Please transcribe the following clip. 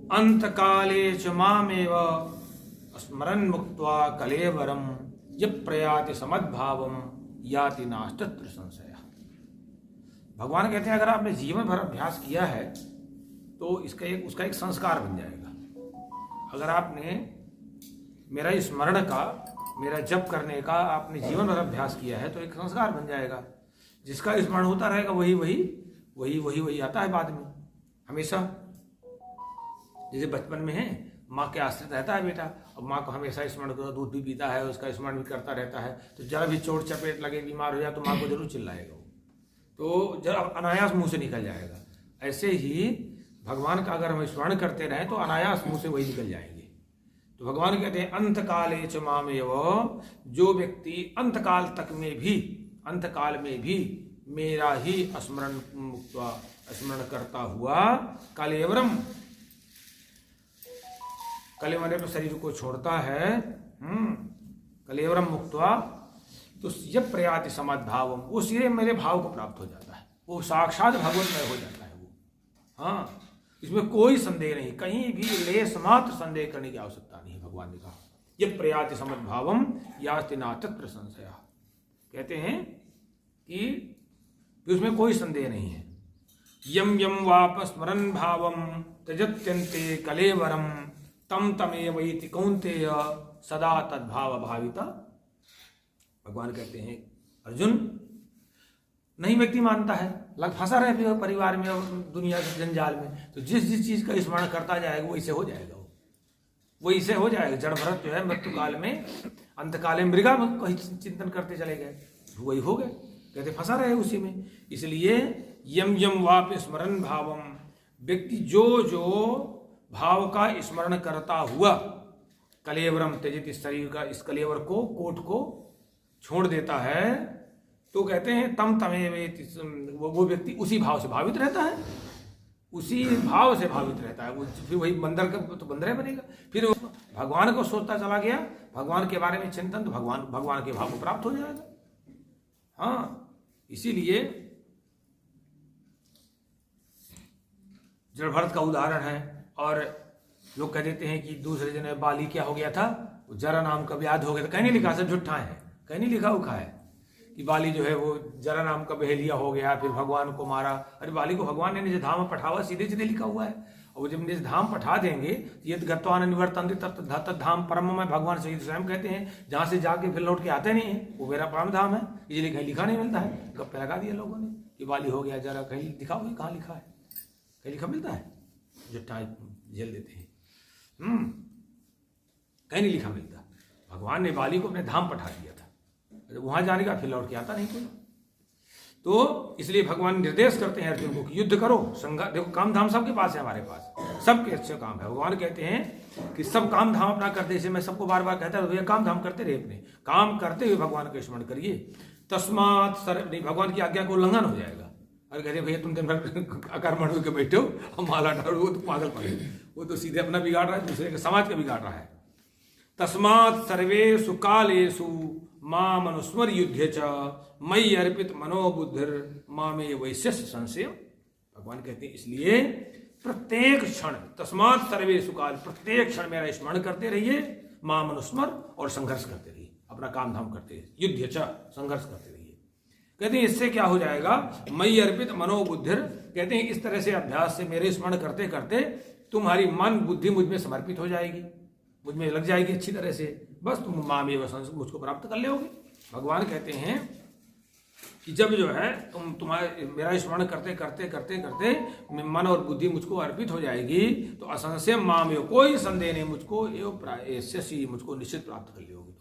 अंतकाले च मामेव स्मरन् मुक्त्वा कलेवरम यः प्रयाति समद्भावम याति नास्तत्र संशयः। भगवान कहते हैं अगर आपने जीवन भर अभ्यास किया है तो उसका एक संस्कार बन जाएगा। अगर आपने मेरा स्मरण का, मेरा जप करने का आपने जीवन भर अभ्यास किया है तो एक संस्कार बन जाएगा। जिसका स्मरण होता रहेगा वही आता है बाद में हमेशा। जैसे बचपन में है माँ के आश्रित रहता है बेटा, और माँ को हमेशा स्मरण करता, दूध भी पीता है, उसका स्मरण भी करता रहता है, तो जरा भी चोट चपेट लगे, बीमार हो जाए तो माँ को जरूर चिल्लाएगा वो, तो जरा अनायास मुंह से निकल जाएगा। ऐसे ही भगवान का अगर हम स्मरण करते रहें तो अनायास मुंह से वही निकल जाएंगे। तो भगवान कहते हैं अंतकाले च मामेव, जो व्यक्ति अंतकाल तक में भी, अंतकाल में भी मेरा ही स्मरण करता हुआ कलेवरम, कलेवरम तो शरीर को छोड़ता है, कलेवरम मुक्त्वा, तो यः प्रयाति समद्भावम, वो सीधे मेरे भाव को प्राप्त हो जाता है, वो साक्षात भगवतमय हो जाता है वो। हाँ, इसमें कोई संदेह नहीं, कहीं भी लेस मात्र संदेह करने की आवश्यकता नहीं है। भगवान ने कहा यः प्रयाति समद्भावम यास्ति नास्तत्र संशयः, कहते हैं कि उसमें कोई संदेह नहीं है। यम यम वाप स्मरन् भावम त्यजत्यन्ते कलेवरम तम तमेवैति कौन्तेय सदा तद्भाव भाविता। भगवान कहते हैं अर्जुन, नहीं व्यक्ति मानता है, फंसा रहे परिवार में और दुनिया के जंजाल में, तो जिस चीज का स्मरण करता जाएगा वही से हो जाएगा, वही से हो जाएगा। जड़ भरत जो है मृत्यु काल में, अंतकाल में मृगा कहीं चिंतन करते चले गए, वही हो गए, कहते फंसा रहे उसी में। इसलिए यम यम वाप स्मरण भावम, व्यक्ति जो भाव का स्मरण करता हुआ कलेवरम त्यजित, इस शरीर का, इस कलेवर को, कोट को छोड़ देता है, तो कहते हैं तम तमेवेति, वो व्यक्ति उसी भाव से भावित रहता है, उसी भाव से भावित रहता है। वो फिर वही बंदर का तो बंदर बनेगा, फिर भगवान को सोचता चला गया, भगवान के बारे में चिंतन, तो भगवान के भाव को प्राप्त हो जाएगा। हाँ, इसीलिए जड़ भरत का उदाहरण है। और लोग कह देते हैं कि दूसरे जन बाली क्या हो गया था, जरा नाम का व्याध हो गया था, कहीं नहीं लिखा, सब झूठा है, कहीं नहीं लिखा उखा है कि बाली जो है वो जरा नाम का बहेलिया हो गया, फिर भगवान को मारा। अरे बाली को भगवान ने निज धाम पठावा, सीधे सीधे लिखा हुआ है। और जब निज धाम पठा देंगे ये गत्वान निवर्तन्ते तत् धाम परम में, भगवान सही स्वयं कहते हैं, जहां से जाके फिर लौट के आते नहीं है वो मेरा परम धाम है, इसलिए कहीं लिखा नहीं मिलता है। गप्पे लगा दिया लोगों ने कि बाली हो गया जरा, कहीं लिखा हुआ, कहाँ लिखा है, कहीं लिखा मिलता है, जुट्टा झेल देते हैं, कहीं नहीं लिखा मिलता। भगवान ने बाली को अपने धाम पठा दिया था, वहां जाने का फिर लौट के आता नहीं कोई। तो इसलिए भगवान निर्देश करते हैं अर्जुन को कि युद्ध करो, संघर्ष, देखो काम धाम सबके पास है, हमारे पास सबके अच्छे काम है। भगवान कहते हैं कि सब काम धाम अपना करते, जैसे मैं सबको बार बार कहता हूं भैया काम धाम करते रहे, अपने काम करते हुए भगवान का स्मरण करिए। तस्मात नहीं, भगवान की आज्ञा को उल्लंघन हो जाएगा। अरे कहते भैया तुम दिन भर अकर्मण होकर बैठे हो, हम माला डालो, वो तो पागल पड़े, वो तो सीधे अपना बिगाड़ रहा है, दूसरे के समाज का बिगाड़ रहा है। तस्मात् सर्वेषु कालेषु माम अनुस्मर युद्ध च मयि अर्पित मनोबुद्धिर मामे वैश्यस्य संशय। भगवान कहते हैं इसलिए प्रत्येक क्षण, तस्मात् सर्वेषु काल, प्रत्येक क्षण मेरा स्मरण करते रहिए, माम अनुस्मर, और संघर्ष करते रहिए, अपना काम धाम करते रहिए, युद्ध च, संघर्ष करते रहिए। कहते हैं इससे क्या हो जाएगा, मयि अर्पित मनोबुद्धिर, कहते हैं इस तरह से अभ्यास से मेरे स्मरण करते करते तुम्हारी मन बुद्धि मुझ में समर्पित हो जाएगी, मुझ में लग जाएगी अच्छी तरह से, बस तुम मामेव मुझको प्राप्त कर लोगे। भगवान कहते हैं कि जब जो है तुम्हारे मेरा स्मरण करते करते करते करते मन और बुद्धि मुझको अर्पित हो जाएगी, तो असंशय मामेव, कोई संदेह नहीं, मुझको एवं मुझको निश्चित प्राप्त कर लोगे।